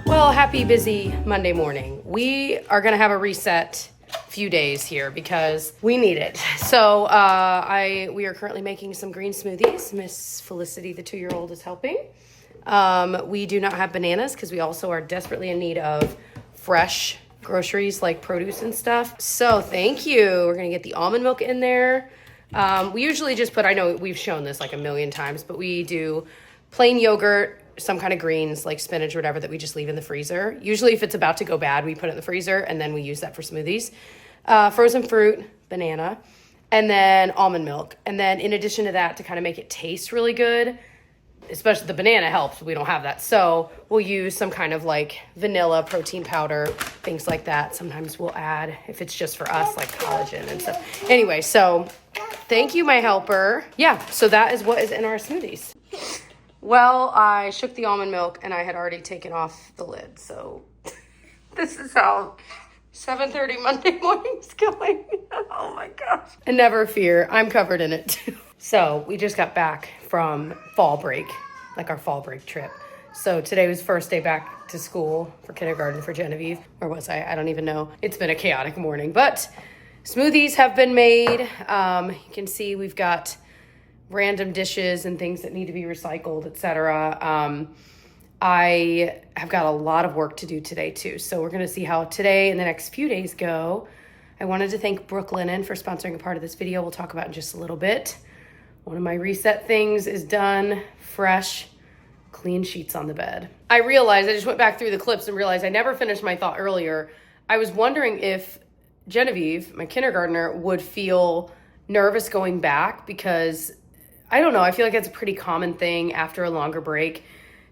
Well, happy busy Monday morning. We are gonna have a reset few days here because we need it. So we are currently making some green smoothies. Miss Felicity, the 2-year-old, is helping. We do not have bananas because we also are desperately in need of fresh groceries like produce and stuff. So thank you. We're gonna get the almond milk in there. We usually just put, I know we've shown this like a million times, but we do plain yogurt, some kind of greens like spinach or whatever that we just leave in the freezer. Usually if it's about to go bad, we put it in the freezer and then we use that for smoothies. Frozen fruit, banana, and then almond milk. And then in addition to that, to kind of make it taste really good, especially the banana helps, we don't have that. So we'll use some kind of like vanilla protein powder, things like that. Sometimes we'll add, if it's just for us, like collagen and stuff. Anyway, so thank you, my helper. Yeah, so that is what is in our smoothies. Well, I shook the almond milk and I had already taken off the lid. So this is how 7:30 Monday morning's going. Oh my gosh. And never fear, I'm covered in it too. So we just got back from fall break, like our fall break trip. So today was first day back to school for kindergarten for Genevieve. Where was I? I don't even know. It's been a chaotic morning, but smoothies have been made. You can see we've got random dishes and things that need to be recycled, etc. I have got a lot of work to do today too. So we're going to see how today and the next few days go. I wanted to thank Brooklinen for sponsoring a part of this video. We'll talk about in just a little bit. One of my reset things is done. Fresh, clean sheets on the bed. I realized, I just went back through the clips and realized I never finished my thought earlier. I was wondering if Genevieve, my kindergartner, would feel nervous going back because I don't know. I feel like it's a pretty common thing after a longer break,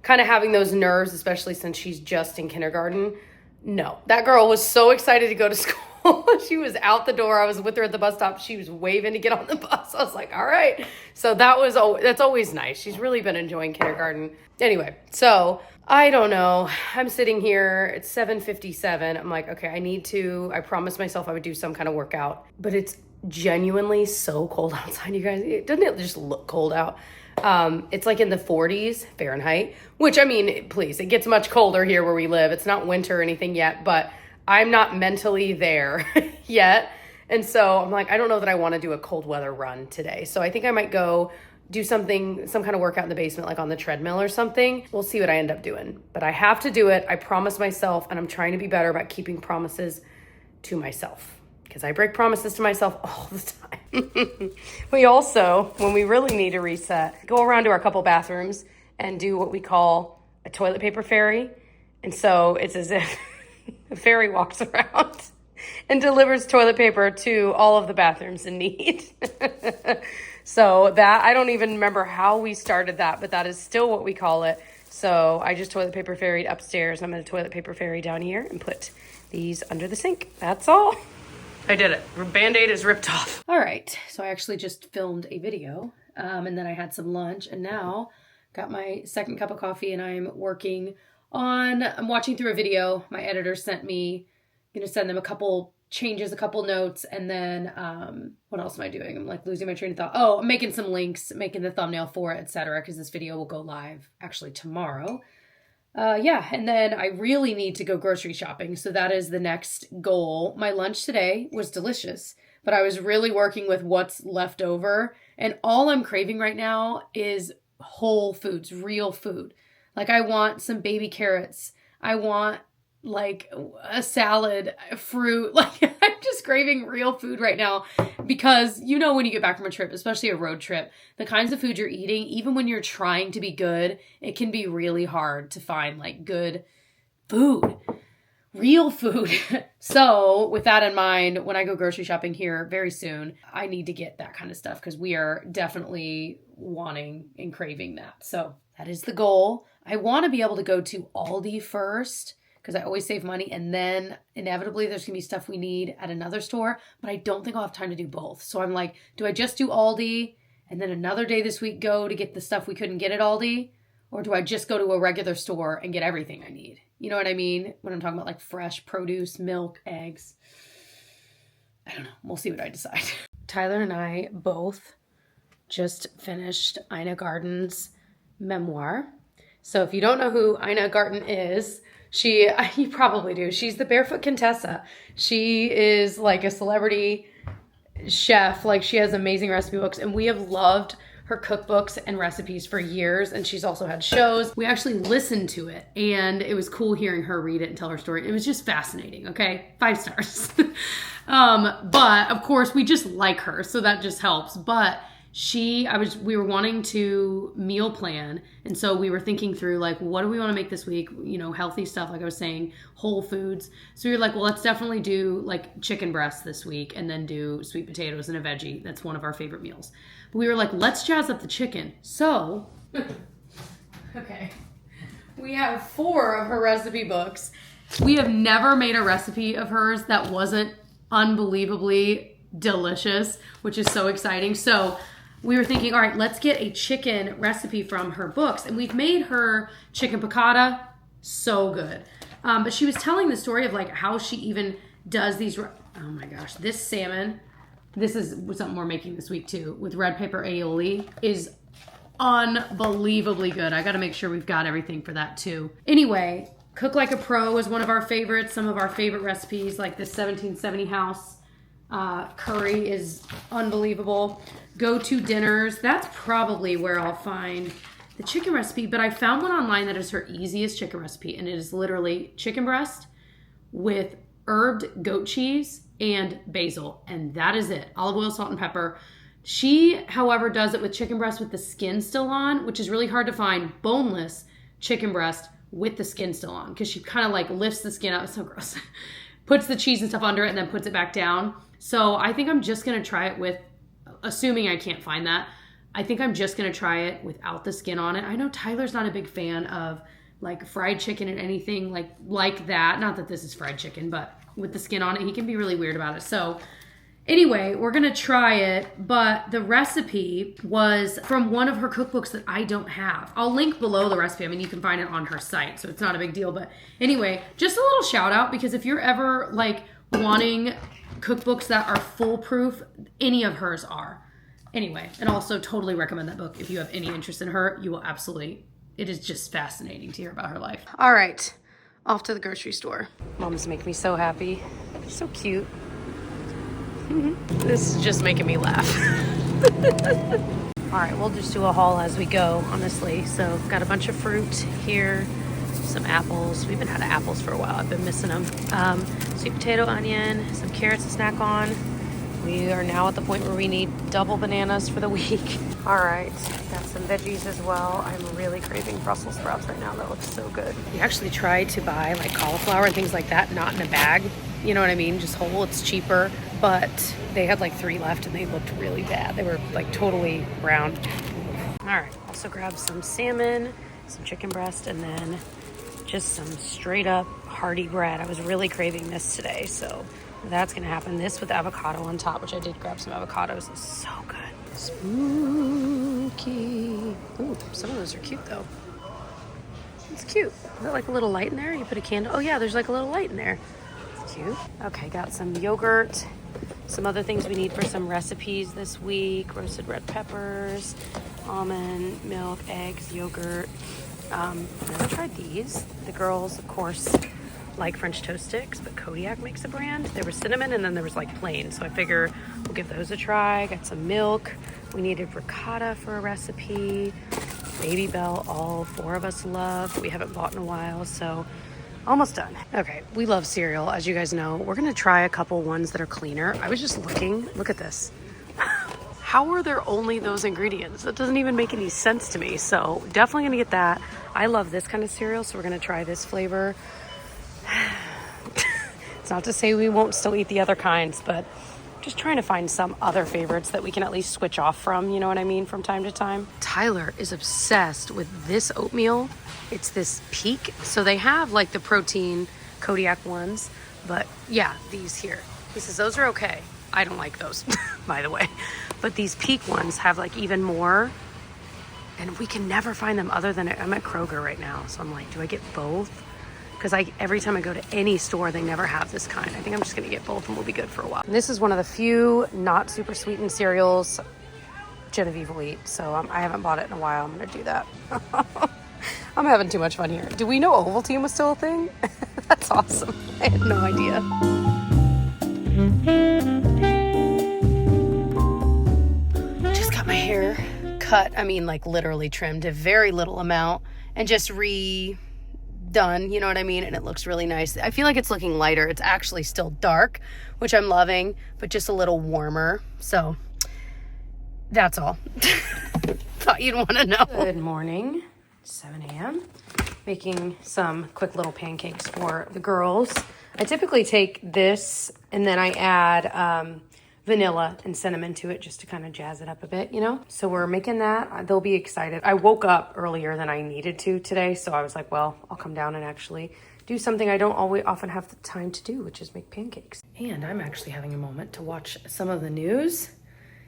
kind of having those nerves, especially since she's just in kindergarten. No, that girl was so excited to go to school. She was out the door. I was with her at the bus stop. She was waving to get on the bus. I was like, all right. So that's always nice. She's really been enjoying kindergarten. Anyway, so I don't know. I'm sitting here. It's 7:57. I'm like, okay, I promised myself I would do some kind of workout, but it's genuinely so cold outside, you guys. Doesn't it just look cold out? It's like in the 40s Fahrenheit, which, I mean, please, it gets much colder here where we live. It's not winter or anything yet, but I'm not mentally there yet. And so I'm like, I don't know that I want to do a cold weather run today. So I think I might go do some kind of workout in the basement, like on the treadmill or something. We'll see what I end up doing, but I have to do it. I promised myself, and I'm trying to be better about keeping promises to myself, because I break promises to myself all the time. We also, when we really need a reset, go around to our couple bathrooms and do what we call a toilet paper fairy. And so it's as if a fairy walks around and delivers toilet paper to all of the bathrooms in need. So that, I don't even remember how we started that, but that is still what we call it. So I just toilet paper ferried upstairs. I'm going to toilet paper ferry down here and put these under the sink. That's all. I did it. Band-Aid is ripped off. All right. So I actually just filmed a video and then I had some lunch and now got my second cup of coffee and I'm watching through a video. My editor sent me, going to send them a couple changes, a couple notes, and then what else am I doing? I'm like losing my train of thought. Oh, I'm making some links, making the thumbnail for it, etc. because this video will go live actually tomorrow. And then I really need to go grocery shopping. So that is the next goal. My lunch today was delicious, but I was really working with what's left over. And all I'm craving right now is whole foods, real food. Like I want some baby carrots. I want like a salad, fruit. Like I'm just craving real food right now because when you get back from a trip, especially a road trip, the kinds of food you're eating, even when you're trying to be good, it can be really hard to find like good food, real food. So with that in mind, when I go grocery shopping here very soon, I need to get that kind of stuff because we are definitely wanting and craving that. So that is the goal. I want to be able to go to Aldi first, because I always save money, and then inevitably there's going to be stuff we need at another store, but I don't think I'll have time to do both. So I'm like, do I just do Aldi and then another day this week go to get the stuff we couldn't get at Aldi? Or do I just go to a regular store and get everything I need? You know what I mean? When I'm talking about like fresh produce, milk, eggs. I don't know. We'll see what I decide. Tyler and I both just finished Ina Garten's memoir. So if you don't know who Ina Garten is, you probably do. She's the Barefoot Contessa. She is like a celebrity chef. Like, she has amazing recipe books, and we have loved her cookbooks and recipes for years. And she's also had shows. We actually listened to it, and it was cool hearing her read it and tell her story. It was just fascinating. Okay, 5 stars. But of course we just like her, so that just helps. But we were wanting to meal plan, and so we were thinking through, like, what do we want to make this week? You know, healthy stuff, like I was saying, whole foods. So we were like, well, let's definitely do like chicken breast this week, and then do sweet potatoes and a veggie. That's one of our favorite meals. But we were like, let's jazz up the chicken. So, okay, we have 4 of her recipe books. We have never made a recipe of hers that wasn't unbelievably delicious, which is so exciting. So we were thinking, all right, let's get a chicken recipe from her books. And we've made her chicken piccata, so good. But she was telling the story of like how she even does these. Oh my gosh, this salmon, this is something we're making this week too, with red pepper aioli, is unbelievably good. I got to make sure we've got everything for that too. Anyway, Cook Like a Pro is one of our favorites. Some of our favorite recipes, like this 1770 house curry, is unbelievable. Go to dinners. That's probably where I'll find the chicken recipe. But I found one online that is her easiest chicken recipe, and it is literally chicken breast with herbed goat cheese and basil, and that is it. Olive oil, salt, and pepper. She, however, does it with chicken breast with the skin still on, which is really hard to find boneless chicken breast with the skin still on, because she kind of like lifts the skin out. It's so gross. Puts the cheese and stuff under it and then puts it back down. So I think I'm just going to try it with, assuming I can't find that, I think I'm just going to try it without the skin on it. I know Tyler's not a big fan of like fried chicken and anything like that. Not that this is fried chicken, but with the skin on it, he can be really weird about it. So anyway, we're going to try it, but the recipe was from one of her cookbooks that I don't have. I'll link below the recipe. I mean, you can find it on her site, so it's not a big deal. But anyway, just a little shout out, because if you're ever like wanting cookbooks that are foolproof, any of hers are. Anyway, and also totally recommend that book. If you have any interest in her, you will absolutely, it is just fascinating to hear about her life. All right, off to the grocery store. Moms make me so happy. So cute. This is just making me laugh. All right, we'll just do a haul as we go, honestly. So got a bunch of fruit here, some apples. We haven't had apples for a while. I've been missing them. Sweet potato, onion, some carrots to snack on. We are now at the point where we need double bananas for the week. All right, got some veggies as well. I'm really craving Brussels sprouts right now. That looks so good. We actually tried to buy like cauliflower and things like that, not in a bag. You know what I mean? Just whole, it's cheaper. But they had like 3 left and they looked really bad. They were like totally brown. All right, also grab some salmon, some chicken breast, and then just some straight up hearty bread. I was really craving this today, so that's gonna happen. This with avocado on top, which I did grab some avocados. It's so good. Spooky. Ooh, some of those are cute though. It's cute. Is that like a little light in there? You put a candle. Oh yeah, there's like a little light in there. It's cute. Okay, got some yogurt. Some other things we need for some recipes this week: roasted red peppers, almond milk, eggs, yogurt. I've never tried these. The girls, of course, like French toast sticks, but Kodiak makes a brand. There was cinnamon and then there was like plain, so I figure we'll give those a try. Got some milk. We needed ricotta for a recipe. Baby Bell, all 4 of us love. We haven't bought in a while, so almost done. Okay, we love cereal, as you guys know. We're gonna try a couple ones that are cleaner. I was just looking, look at this. How are there only those ingredients? That doesn't even make any sense to me. So definitely gonna get that. I love this kind of cereal, so we're gonna try this flavor. It's not to say we won't still eat the other kinds, but just trying to find some other favorites that we can at least switch off from, you know what I mean, from time to time. Tyler is obsessed with this oatmeal. It's this Peak. So they have like the protein Kodiak ones, but yeah, these here. He says those are okay. I don't like those, by the way. But these Peak ones have like even more, and we can never find them other than, I'm at Kroger right now. So I'm like, do I get both? because every time I go to any store, they never have this kind. I think I'm just gonna get both and we'll be good for a while. And this is one of the few not super sweetened cereals Genevieve will eat, so I haven't bought it in a while. I'm gonna do that. I'm having too much fun here. Do we know Ovaltine was still a thing? That's awesome. I had no idea. Just got my hair cut. I mean, like literally trimmed a very little amount and just redone, you know what I mean? And it looks really nice. I feel like it's looking lighter. It's actually still dark, which I'm loving, but just a little warmer. So that's all. Thought you'd want to know. Good morning. 7 a.m. Making some quick little pancakes for the girls. I typically take this and then I add vanilla and cinnamon to it just to kind of jazz it up a bit, you know? So we're making that. They'll be excited. I woke up earlier than I needed to today, so I was like, well, I'll come down and actually do something I don't often have the time to do, which is make pancakes. And I'm actually having a moment to watch some of the news,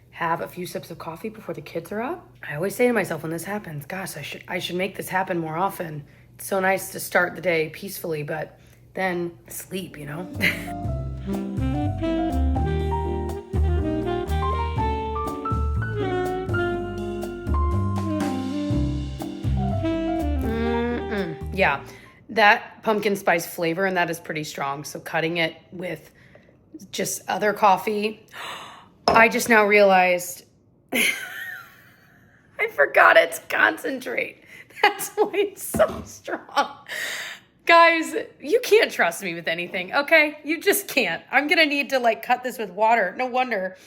have a few sips of coffee before the kids are up. I always say to myself when this happens, gosh, I should make this happen more often. It's so nice to start the day peacefully, but then sleep, you know? Yeah, that pumpkin spice flavor, and that is pretty strong. So cutting it with just other coffee, I just now realized I forgot it's concentrate. That's why it's so strong. Guys, you can't trust me with anything, okay? You just can't. I'm gonna need to like cut this with water. No wonder.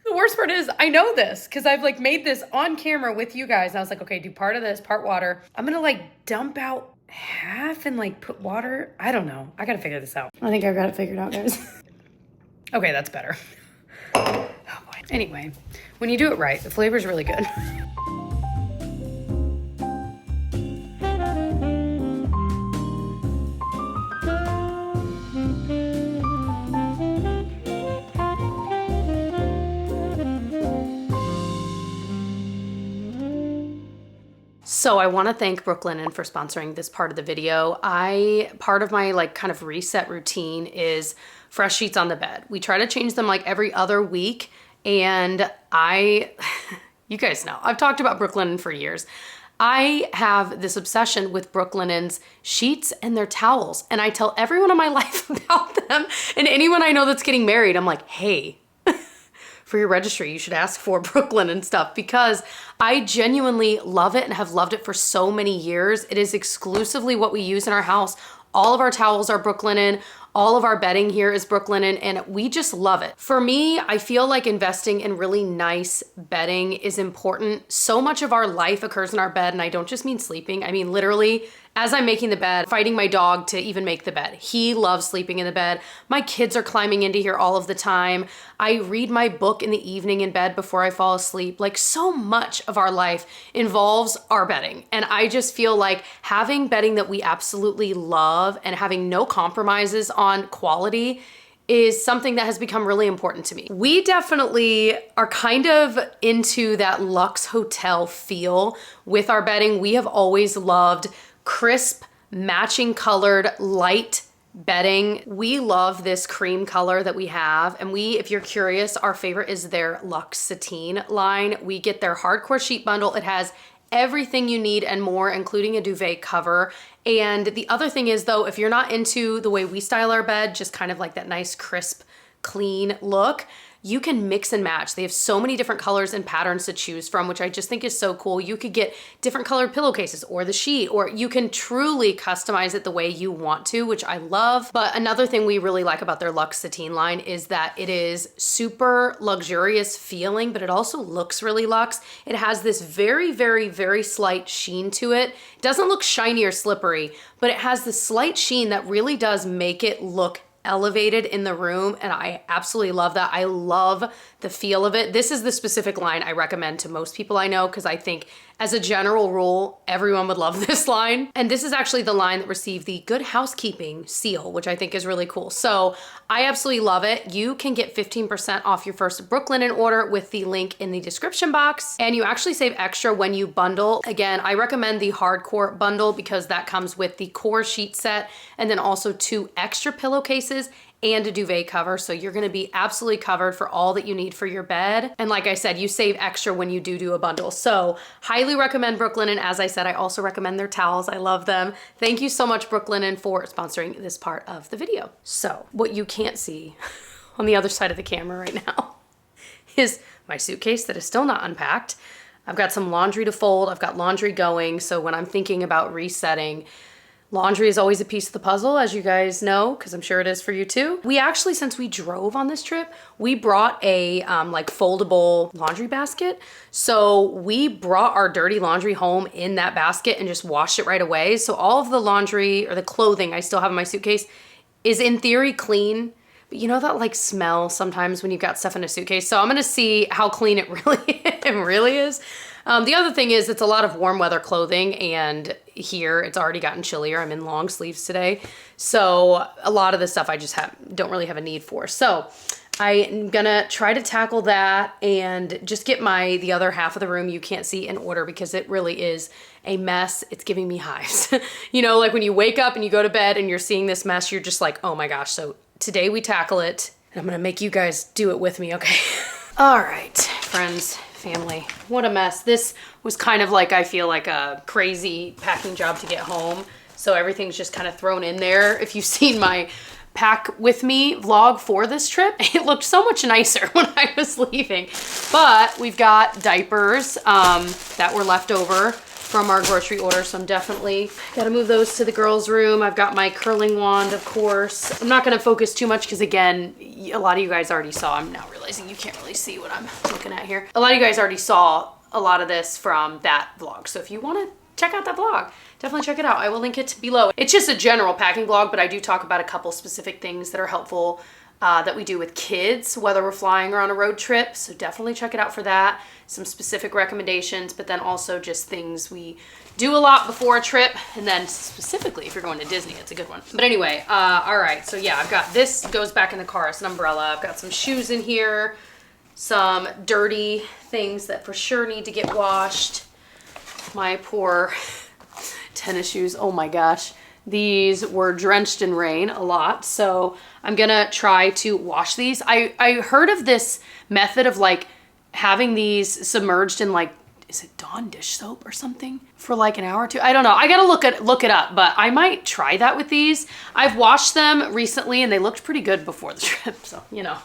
The worst part is I know this because I've like made this on camera with you guys. And I was like, okay, do part of this, part water. I'm gonna like dump out half and like put water. I don't know. I gotta figure this out. I think I've got it figured out, guys. Okay, that's better. Oh boy. Anyway, when you do it right, the flavor's really good. So I want to thank Brooklinen for sponsoring this part of the video. Part of my like kind of reset routine is fresh sheets on the bed. We try to change them like every other week. And you guys know, I've talked about Brooklinen for years. I have this obsession with Brooklinen's sheets and their towels. And I tell everyone in my life about them. And anyone I know that's getting married, I'm like, hey, for your registry, you should ask for Brooklinen stuff because I genuinely love it and have loved it for so many years. It is exclusively what we use in our house. All of our towels are Brooklinen. All of our bedding here is Brooklinen, and we just love it. For me, I feel like investing in really nice bedding is important. So much of our life occurs in our bed, and I don't just mean sleeping. I mean literally, as I'm making the bed, fighting my dog to even make the bed. He loves sleeping in the bed. My kids are climbing into here all of the time. I read my book in the evening in bed before I fall asleep. Like so much of our life involves our bedding. And I just feel like having bedding that we absolutely love and having no compromises on quality is something that has become really important to me. We definitely are kind of into that luxe hotel feel with our bedding. We have always loved crisp, matching colored, light bedding. We love this cream color that we have. And if you're curious, our favorite is their Luxe Sateen line. We get their hardcore sheet bundle. It has everything you need and more, including a duvet cover. And the other thing is though, if you're not into the way we style our bed, just kind of like that nice, crisp, clean look, you can mix and match. They have so many different colors and patterns to choose from, which I just think is so cool. You could get different colored pillowcases or the sheet, or you can truly customize it the way you want to, which I love. But another thing we really like about their Luxe Sateen line is that it is super luxurious feeling, but it also looks really luxe. It has this very, very, very slight sheen to it. It doesn't look shiny or slippery, but it has this slight sheen that really does make it look elevated in the room, and I absolutely love that. I love the feel of it. This is the specific line I recommend to most people I know because I think As a general rule, everyone would love this line. And this is actually the line that received the Good Housekeeping seal, which I think is really cool. So I absolutely love it. You can get 15% off your first Brooklinen order with the link in the description box. And you actually save extra when you bundle. Again, I recommend the hardcore bundle because that comes with the core sheet set and then also 2 extra pillowcases and a duvet cover. So you're gonna be absolutely covered for all that you need for your bed. And like I said, you save extra when you do a bundle. So highly recommend Brooklinen. As I said, I also recommend their towels. I love them. Thank you so much, Brooklinen, for sponsoring this part of the video. So what you can't see on the other side of the camera right now is my suitcase that is still not unpacked. I've got some laundry to fold. I've got laundry going. So when I'm thinking about resetting, laundry is always a piece of the puzzle, as you guys know, because I'm sure it is for you too. We actually, since we drove on this trip, we brought a like foldable laundry basket. So we brought our dirty laundry home in that basket and just washed it right away. So all of the laundry or the clothing I still have in my suitcase is in theory clean. But you know that like smell sometimes when you've got stuff in a suitcase? So I'm gonna see how clean it really is. The other thing is it's a lot of warm weather clothing, and here it's already gotten chillier. I'm in long sleeves today. So a lot of the stuff I just don't really have a need for. So I'm gonna try to tackle that and just get the other half of the room you can't see in order because it really is a mess. It's giving me hives. You know, like when you wake up and you go to bed and you're seeing this mess, you're just like, oh my gosh. So today we tackle it and I'm gonna make you guys do it with me, okay? All right, friends. Family, what a mess. This was kind of like, I feel like a crazy packing job to get home. So everything's just kind of thrown in there. If you've seen my pack with me vlog for this trip, it looked so much nicer when I was leaving. But we've got diapers that were left over from our grocery order. So I'm definitely gotta move those to the girls' room. I've got my curling wand, of course. I'm not gonna focus too much because again, a lot of you guys already saw, I'm now realizing you can't really see what I'm looking at here. A lot of you guys already saw a lot of this from that vlog. So if you wanna check out that vlog, definitely check it out. I will link it below. It's just a general packing vlog, but I do talk about a couple specific things that are helpful that we do with kids, whether we're flying or on a road trip. So definitely check it out for that. Some specific recommendations, but then also just things we do a lot before a trip. And then specifically, if you're going to Disney, it's a good one. But anyway, all right. So yeah, I've got this goes back in the car. It's an umbrella. I've got some shoes in here, some dirty things that for sure need to get washed. My poor tennis shoes. Oh my gosh. These were drenched in rain a lot, so I'm gonna try to wash these. I heard of this method of like having these submerged in like, is it Dawn dish soap or something for like an hour or two? I don't know. I gotta look it up, but I might try that with these. I've washed them recently and they looked pretty good before the trip, so you know how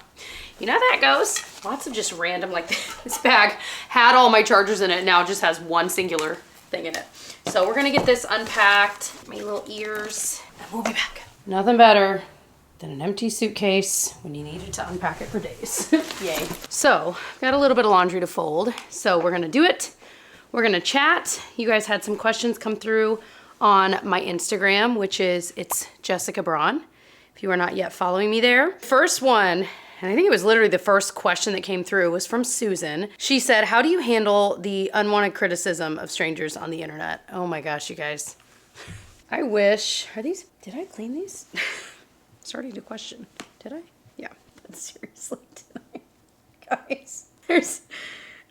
that goes. Lots of just random, like this bag had all my chargers in it, now it just has one singular thing in it. So we're gonna get this unpacked, my little ears, and we'll be back. Nothing better than an empty suitcase when you needed to unpack it for days. Yay. So, got a little bit of laundry to fold. So we're gonna do it. We're gonna chat. You guys had some questions come through on my Instagram, which is, it's Jessica Braun, if you are not yet following me there. First one, and I think it was literally the first question that came through, was from Susan. She said, how do you handle the unwanted criticism of strangers on the internet? Oh my gosh, you guys. I wish, did I clean these? Starting to question, did I? Yeah, but seriously, did I? Guys, there's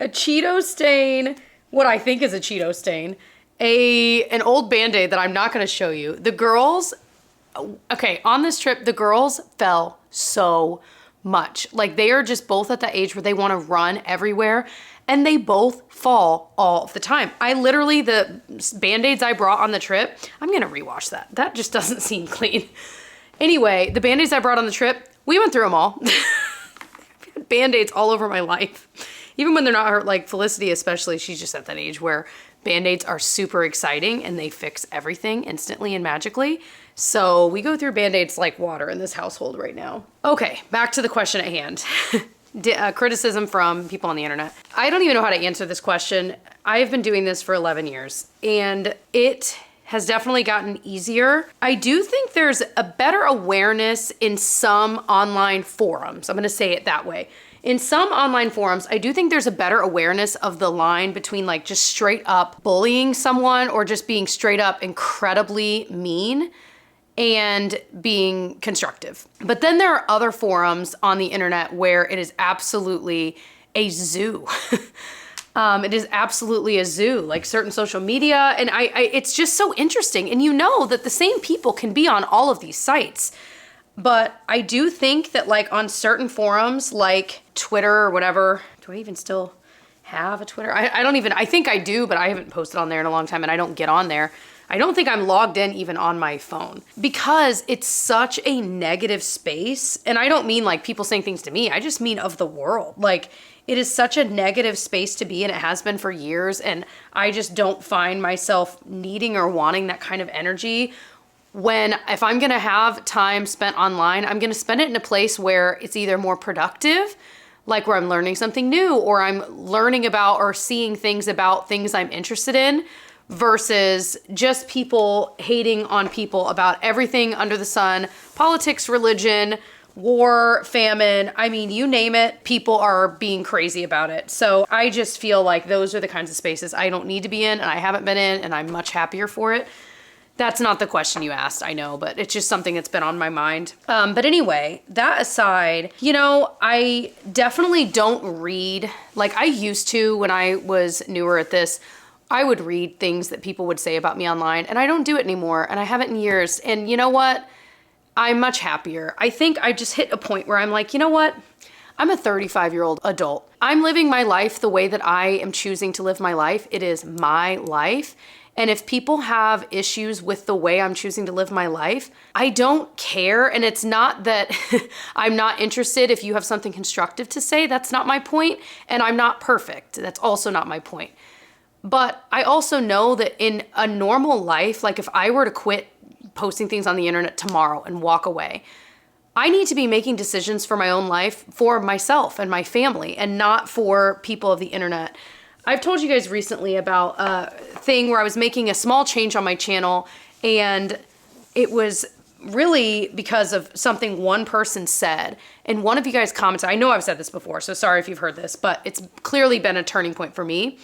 a Cheeto stain, what I think is a Cheeto stain, an old Band-Aid that I'm not gonna show you. The girls, okay, on this trip, the girls fell so much. Like they are just both at that age where they want to run everywhere and they both fall all of the time. I literally, the Band-Aids I brought on the trip, I'm gonna rewash that. That just doesn't seem clean. Anyway, the Band-Aids I brought on the trip, we went through them all. I've had Band-Aids all over my life. Even when they're not hurt, like Felicity especially, she's just at that age where Band-Aids are super exciting and they fix everything instantly and magically. So we go through Band-Aids like water in this household right now. Okay, back to the question at hand. Criticism from people on the internet. I don't even know how to answer this question. I've been doing this for 11 years and it has definitely gotten easier. I do think there's a better awareness in some online forums. I'm gonna say it that way. In some online forums, I do think there's a better awareness of the line between like just straight up bullying someone or just being straight up incredibly mean and being constructive. But then there are other forums on the internet where it is absolutely a zoo. It is absolutely a zoo, like certain social media. And it's just so interesting. And you know that the same people can be on all of these sites. But I do think that like on certain forums, like Twitter or whatever, do I even still have a Twitter? I think I do, but I haven't posted on there in a long time and I don't get on there. I don't think I'm logged in even on my phone because it's such a negative space. And I don't mean like people saying things to me. I just mean of the world. Like it is such a negative space to be in. It has been for years. And I just don't find myself needing or wanting that kind of energy. If I'm going to have time spent online, I'm going to spend it in a place where it's either more productive, like where I'm learning something new or I'm learning about or seeing things about things I'm interested in, versus just people hating on people about everything under the sun, politics, religion, war, famine. I mean, you name it, people are being crazy about it. So I just feel like those are the kinds of spaces I don't need to be in and I haven't been in and I'm much happier for it. That's not the question you asked, I know, but it's just something that's been on my mind. But anyway, that aside, I definitely don't read, like I used to when I was newer at this. I would read things that people would say about me online and I don't do it anymore and I haven't in years. And you know what? I'm much happier. I think I just hit a point where I'm like, you know what? I'm a 35-year-old adult. I'm living my life the way that I am choosing to live my life. It is my life. And if people have issues with the way I'm choosing to live my life, I don't care. And it's not that I'm not interested if you have something constructive to say. That's not my point. And I'm not perfect. That's also not my point. But I also know that in a normal life, like if I were to quit posting things on the internet tomorrow and walk away, I need to be making decisions for my own life, for myself and my family, and not for people of the internet. I've told you guys recently about a thing where I was making a small change on my channel, and it was really because of something one person said. And one of you guys commented, I know I've said this before, so sorry if you've heard this, but it's clearly been a turning point for me.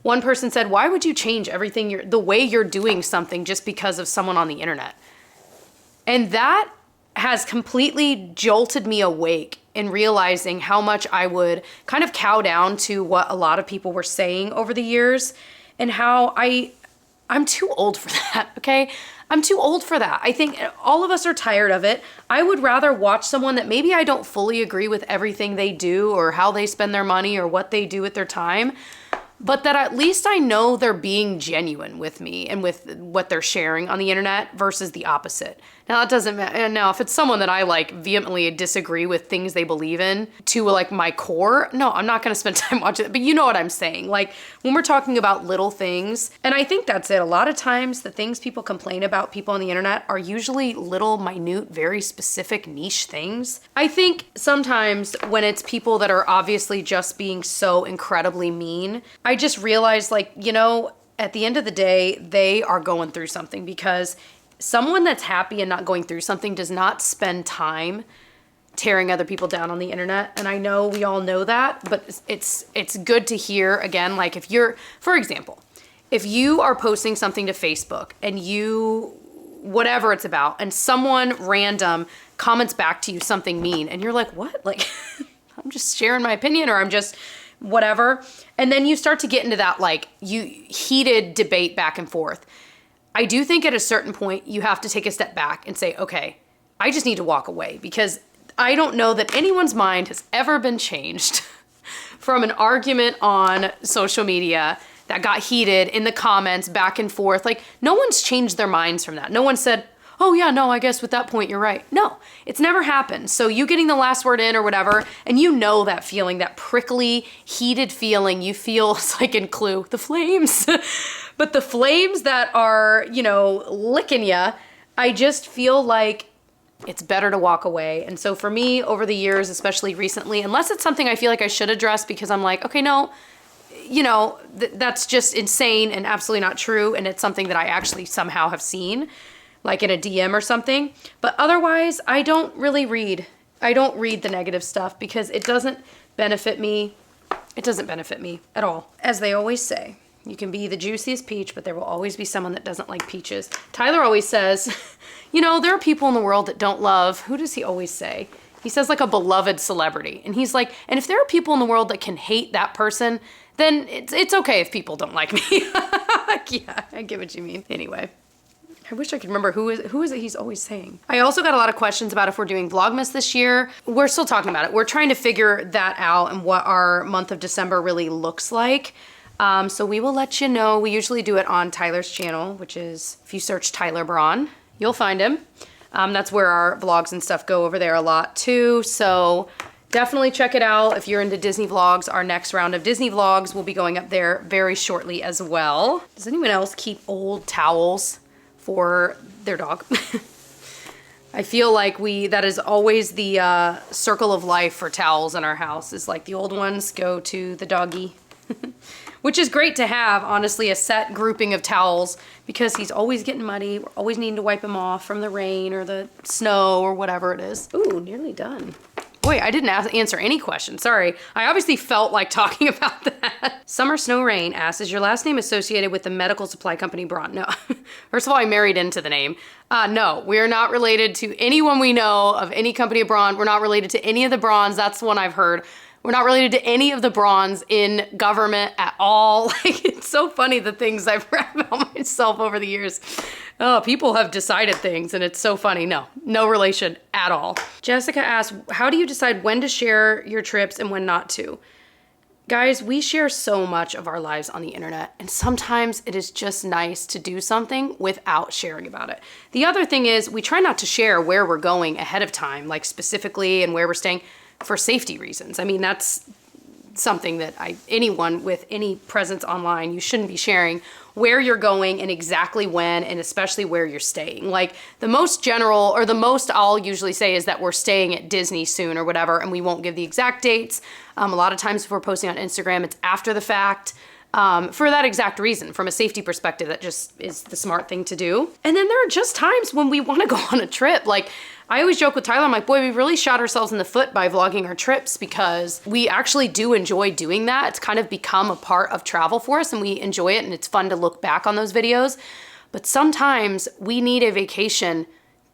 One person said, why would you change everything, the way you're doing something just because of someone on the internet? And that has completely jolted me awake in realizing how much I would kind of cow down to what a lot of people were saying over the years and how I'm too old for that, okay? I'm too old for that. I think all of us are tired of it. I would rather watch someone that maybe I don't fully agree with everything they do or how they spend their money or what they do with their time, but that at least I know they're being genuine with me and with what they're sharing on the internet versus the opposite. Now, it doesn't matter. Now, if it's someone that I like vehemently disagree with things they believe in to like my core, no, I'm not going to spend time watching it. But you know what I'm saying? Like when we're talking about little things, and I think that's it. A lot of times the things people complain about people on the internet are usually little, minute, very specific niche things. I think sometimes when it's people that are obviously just being so incredibly mean, I just realize like, at the end of the day, they are going through something because someone that's happy and not going through something does not spend time tearing other people down on the internet. And I know we all know that, but it's good to hear again, like if you're, for example, if you are posting something to Facebook and whatever it's about, and someone random comments back to you something mean and you're like, what? Like, I'm just sharing my opinion or I'm just whatever. And then you start to get into that like heated debate back and forth. I do think at a certain point you have to take a step back and say, okay, I just need to walk away because I don't know that anyone's mind has ever been changed from an argument on social media that got heated in the comments back and forth. Like no one's changed their minds from that. No one said, oh yeah, no, I guess with that point, you're right. No, it's never happened. So you getting the last word in or whatever, and you know that feeling, that prickly, heated feeling you feel, it's like in Clue, the flames. But the flames that are, licking ya, I just feel like it's better to walk away. And so for me over the years, especially recently, unless it's something I feel like I should address because I'm like, okay, no, you know, that's just insane and absolutely not true. And it's something that I actually somehow have seen, like in a DM or something. But otherwise, I don't really read. I don't read the negative stuff because it doesn't benefit me. It doesn't benefit me at all. As they always say, you can be the juiciest peach, but there will always be someone that doesn't like peaches. Tyler always says, you know, there are people in the world that don't love, who does he always say? He says like a beloved celebrity. And he's like, and if there are people in the world that can hate that person, then it's okay if people don't like me. Yeah, I get what you mean. Anyway, I wish I could remember who is it he's always saying. I also got a lot of questions about if we're doing Vlogmas this year. We're still talking about it. We're trying to figure that out and what our month of December really looks like. So we will let you know. We usually do it on Tyler's channel, which is, if you search Tyler Braun, you'll find him. That's where our vlogs and stuff go over there a lot too. So definitely check it out if you're into Disney vlogs. Our next round of Disney vlogs will be going up there very shortly as well. Does anyone else keep old towels for their dog? I feel like that is always the circle of life for towels in our house, is like the old ones go to the doggy. Which is great to have, honestly, a set grouping of towels because he's always getting muddy. We're always needing to wipe him off from the rain or the snow or whatever it is. Ooh, nearly done. Boy, I didn't answer any questions. Sorry. I obviously felt like talking about that. Summer Snow Rain asks, is your last name associated with the medical supply company Braun? No. First of all, I married into the name. No, we are not related to anyone we know of any company of Braun. We're not related to any of the Brauns. That's the one I've heard. We're not related to any of the Brauns in government at all. Like, it's so funny the things I've read about myself over the years. Oh, people have decided things and it's so funny. No relation at all. Jessica asks, how do you decide when to share your trips and when not to? Guys, we share so much of our lives on the internet, and sometimes it is just nice to do something without sharing about it. The other thing is we try not to share where we're going ahead of time, like specifically and where we're staying, for safety reasons. I mean, that's something that anyone with any presence online, you shouldn't be sharing where you're going and exactly when, and especially where you're staying. Like the most general, or the most I'll usually say is that we're staying at Disney soon or whatever, and we won't give the exact dates. A lot of times if we're posting on Instagram, it's after the fact. For that exact reason, from a safety perspective, that just is the smart thing to do. And then there are just times when we want to go on a trip. Like I always joke with Tyler, I'm like, boy, we really shot ourselves in the foot by vlogging our trips because we actually do enjoy doing that. It's kind of become a part of travel for us and we enjoy it and it's fun to look back on those videos. But sometimes we need a vacation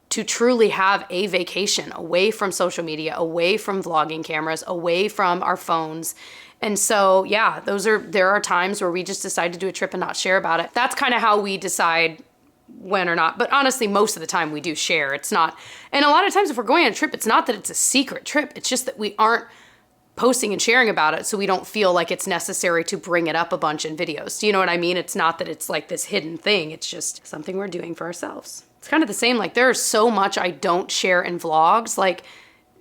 to truly have a vacation away from social media, away from vlogging cameras, away from our phones. And so, yeah, there are times where we just decide to do a trip and not share about it. That's kind of how we decide when or not. But honestly, most of the time we do share. It's not, and a lot of times if we're going on a trip, it's not that it's a secret trip. It's just that we aren't posting and sharing about it, so we don't feel like it's necessary to bring it up a bunch in videos. Do you know what I mean? It's not that it's like this hidden thing. It's just something we're doing for ourselves. It's kind of the same. Like there's so much I don't share in vlogs, like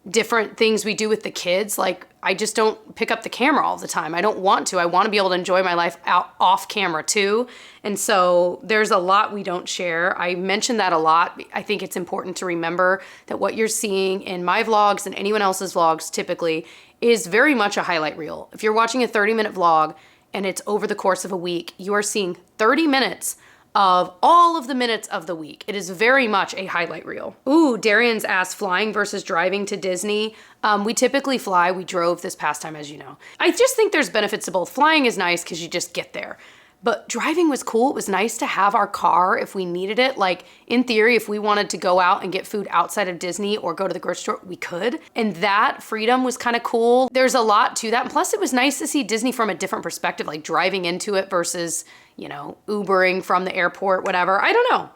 different things we do with the kids. Like I just don't pick up the camera all the time. I don't want to. I want to be able to enjoy my life out off camera too. And so there's a lot we don't share. I mention that a lot. I think it's important to remember that what you're seeing in my vlogs and anyone else's vlogs typically is very much a highlight reel. If you're watching a 30-minute vlog and it's over the course of a week, you are seeing 30 minutes of all of the minutes of the week. It is very much a highlight reel. Ooh, Darian's asked flying versus driving to Disney. We typically fly. We drove this past time, as you know. I just think there's benefits to both. Flying is nice because you just get there. But driving was cool. It was nice to have our car if we needed it. Like in theory, if we wanted to go out and get food outside of Disney or go to the grocery store, we could. And that freedom was kind of cool. There's a lot to that. And plus it was nice to see Disney from a different perspective, like driving into it versus, you know, Ubering from the airport, whatever. I don't know.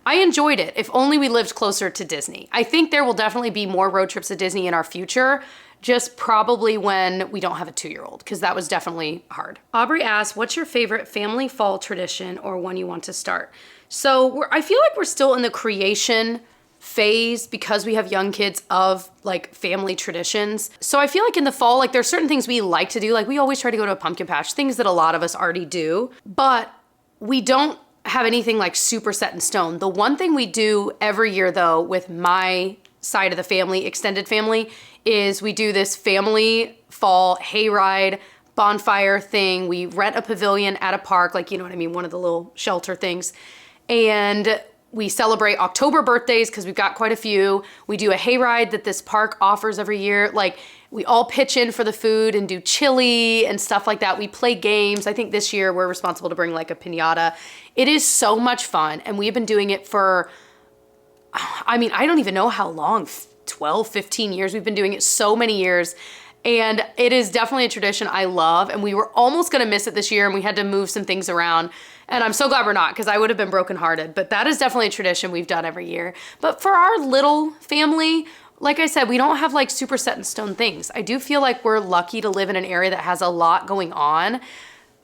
I enjoyed it. If only we lived closer to Disney. I think there will definitely be more road trips to Disney in our future, just probably when we don't have a 2-year-old, because that was definitely hard. Aubrey asks, what's your favorite family fall tradition or one you want to start? So I feel like we're still in the creation phase because we have young kids of like family traditions. So I feel like in the fall, like there's certain things we like to do. Like we always try to go to a pumpkin patch, things that a lot of us already do, but we don't have anything like super set in stone. The one thing we do every year though, with my side of the family, extended family, is we do this family fall hayride bonfire thing. We rent a pavilion at a park, like, you know what I mean? One of the little shelter things. And we celebrate October birthdays because we've got quite a few. We do a hayride that this park offers every year. Like, we all pitch in for the food and do chili and stuff like that. We play games. I think this year we're responsible to bring like a piñata. It is so much fun. And we've been doing it for, I mean, I don't even know how long, 12, 15 years. We've been doing it so many years. And it is definitely a tradition I love. And we were almost going to miss it this year and we had to move some things around. And I'm so glad we're not, because I would have been brokenhearted. But that is definitely a tradition we've done every year. But for our little family, like I said, we don't have like super set in stone things. I do feel like we're lucky to live in an area that has a lot going on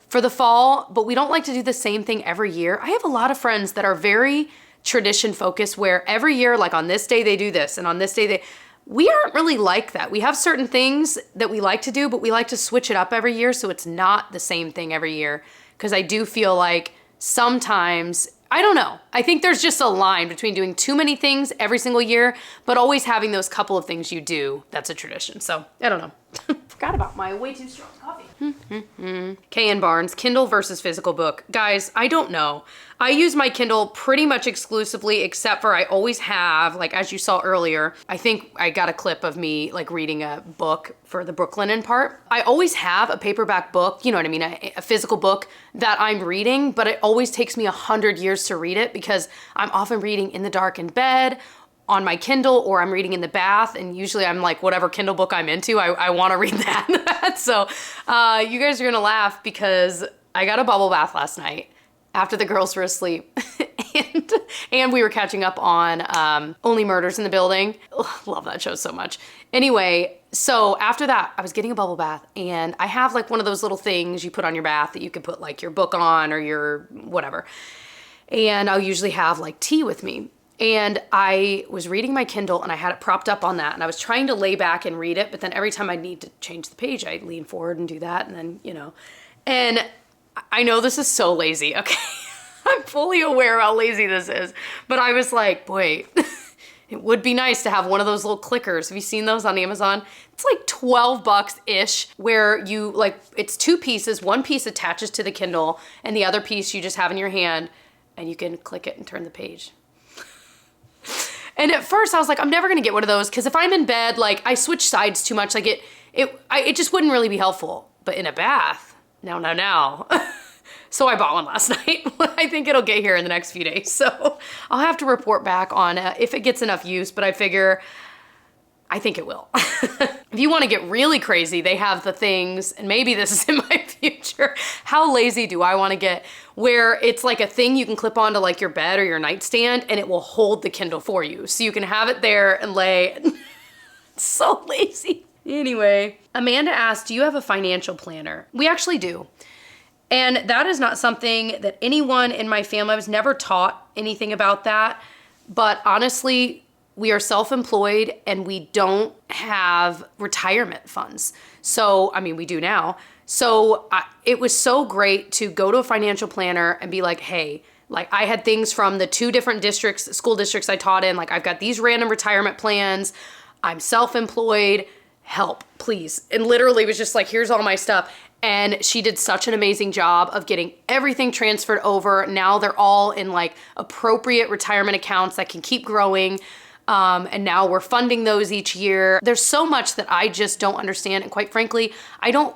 for the fall, but we don't like to do the same thing every year. I have a lot of friends that are very tradition focused, where every year, like on this day they do this, and on this day we aren't really like that. We have certain things that we like to do, but we like to switch it up every year so it's not the same thing every year. Because I do feel like sometimes, I don't know, I think there's just a line between doing too many things every single year, but always having those couple of things you do that's a tradition. So I don't know. Forgot about my way too strong coffee. K.N. Barnes, Kindle versus physical book. Guys, I don't know. I use my Kindle pretty much exclusively, except for I always have, like as you saw earlier, I think I got a clip of me like reading a book for the Brooklinen part. I always have a paperback book, you know what I mean, a physical book that I'm reading, but it always takes me 100 years to read it because I'm often reading in the dark in bed, on my Kindle, or I'm reading in the bath, and usually I'm like, whatever Kindle book I'm into, I want to read that. So you guys are gonna laugh because I got a bubble bath last night after the girls were asleep, and we were catching up on Only Murders in the Building. Ugh, love that show so much. Anyway, so after that, I was getting a bubble bath, and I have like one of those little things you put on your bath that you could put like your book on or your whatever. And I'll usually have like tea with me. And I was reading my Kindle and I had it propped up on that, and I was trying to lay back and read it, but then every time I need to change the page, I lean forward and do that, and then, you know. And I know this is so lazy, okay? I'm fully aware how lazy this is, but I was like, boy, it would be nice to have one of those little clickers. Have you seen those on Amazon? It's like 12 bucks-ish, where you like, it's two pieces. One piece attaches to the Kindle and the other piece you just have in your hand, and you can click it and turn the page. And at first I was like, I'm never gonna get one of those, because if I'm in bed, like I switch sides too much, like it just wouldn't really be helpful. But in a bath, now. So I bought one last night. I think it'll get here in the next few days. So I'll have to report back on if it gets enough use, but I figure, I think it will. If you wanna get really crazy, they have the things, and maybe this is in my future, how lazy do I wanna get, where it's like a thing you can clip onto like your bed or your nightstand, and it will hold the Kindle for you. So you can have it there and lay. So lazy. Anyway, Amanda asked, do you have a financial planner? We actually do. And that is not something that anyone in my family, I was never taught anything about that. But honestly, we are self-employed and we don't have retirement funds. So, I mean, we do now. So it was so great to go to a financial planner and be like, hey, like I had things from the 2 different districts, school districts I taught in, like I've got these random retirement plans, I'm self-employed, help, please. And literally it was just like, here's all my stuff. And she did such an amazing job of getting everything transferred over. Now they're all in like appropriate retirement accounts that can keep growing. And now we're funding those each year. There's so much that I just don't understand. And quite frankly, I don't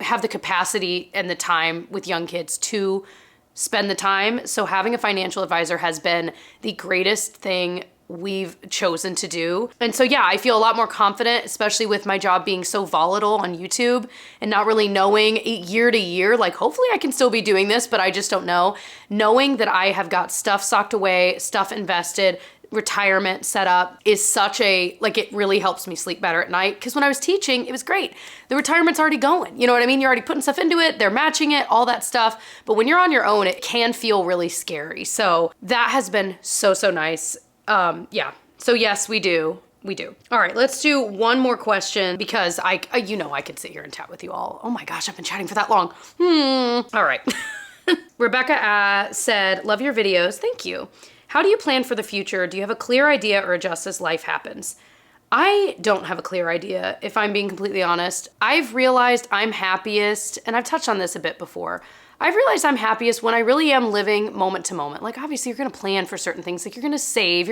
have the capacity and the time with young kids to spend the time. So having a financial advisor has been the greatest thing we've chosen to do. And so yeah, I feel a lot more confident, especially with my job being so volatile on YouTube and not really knowing year to year, like hopefully I can still be doing this, but I just don't know. Knowing that I have got stuff socked away, stuff invested, retirement set up is such a, like it really helps me sleep better at night. Because when I was teaching, it was great. The retirement's already going. You know what I mean? You're already putting stuff into it. They're matching it, all that stuff. But when you're on your own, it can feel really scary. So that has been so, so nice. Yeah. So yes, we do. We do. All right, let's do one more question because I you know, I could sit here and chat with you all. Oh my gosh, I've been chatting for that long. All right. Rebecca said, love your videos. Thank you. How do you plan for the future? Do you have a clear idea or adjust as life happens? I don't have a clear idea, if I'm being completely honest. I've realized I'm happiest, and I've touched on this a bit before, I've realized I'm happiest when I really am living moment to moment. Like obviously you're gonna plan for certain things, like you're gonna save,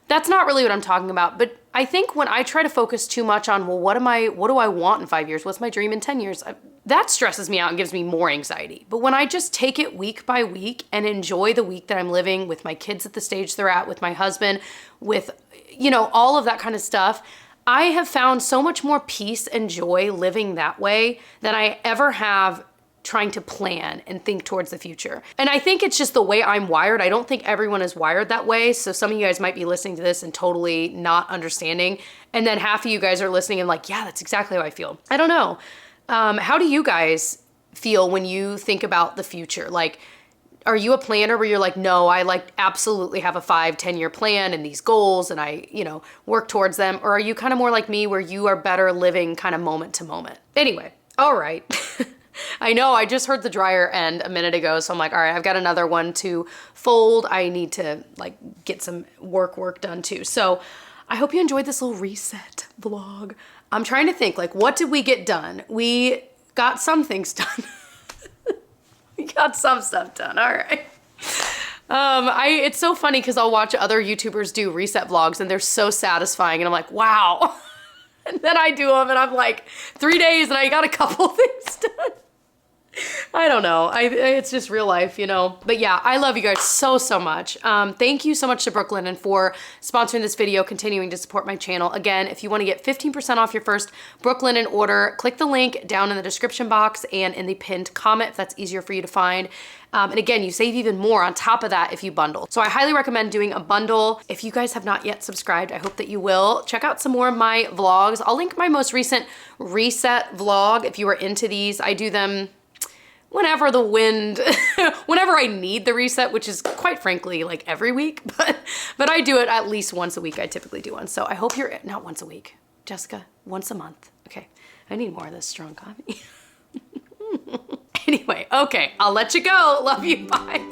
that's not really what I'm talking about. But I think when I try to focus too much on, well, what do I want in 5 years? What's my dream in 10 years? That stresses me out and gives me more anxiety. But when I just take it week by week and enjoy the week that I'm living with my kids at the stage they're at, with my husband, with, all of that kind of stuff, I have found so much more peace and joy living that way than I ever have trying to plan and think towards the future. And I think it's just the way I'm wired. I don't think everyone is wired that way. So some of you guys might be listening to this and totally not understanding. And then half of you guys are listening and like, yeah, that's exactly how I feel. I don't know. How do you guys feel when you think about the future? Like, are you a planner where you're like, no, I absolutely have a 5-10 year plan and these goals and I, work towards them? Or are you kind of more like me where you are better living kind of moment to moment? Anyway, all right. I know I just heard the dryer end a minute ago, so I'm like, all right, I've got another one to fold. I need to get some work done too. So I hope you enjoyed this little reset vlog. I'm trying to think, what did we get done? We got some things done. We got some stuff done, all right. It's so funny because I'll watch other YouTubers do reset vlogs and they're so satisfying and I'm like, wow. And then I do them and I'm like, 3 days and I got a couple things done. I don't know. It's just real life, But yeah, I love you guys so much. Thank you so much to Brooklinen for sponsoring this video, continuing to support my channel. Again, if you want to get 15% off your first Brooklinen order, click the link down in the description box and in the pinned comment if that's easier for you to find. And again, you save even more on top of that if you bundle. So I highly recommend doing a bundle. If you guys have not yet subscribed, I hope that you will. Check out some more of my vlogs. I'll link my most recent reset vlog if you are into these. I do them whenever whenever I need the reset, which is quite frankly every week, but I do it at least once a week. I typically do one. So I hope you're, not once a week, Jessica, once a month. Okay, I need more of this strong coffee. Anyway, okay, I'll let you go. Love you, bye.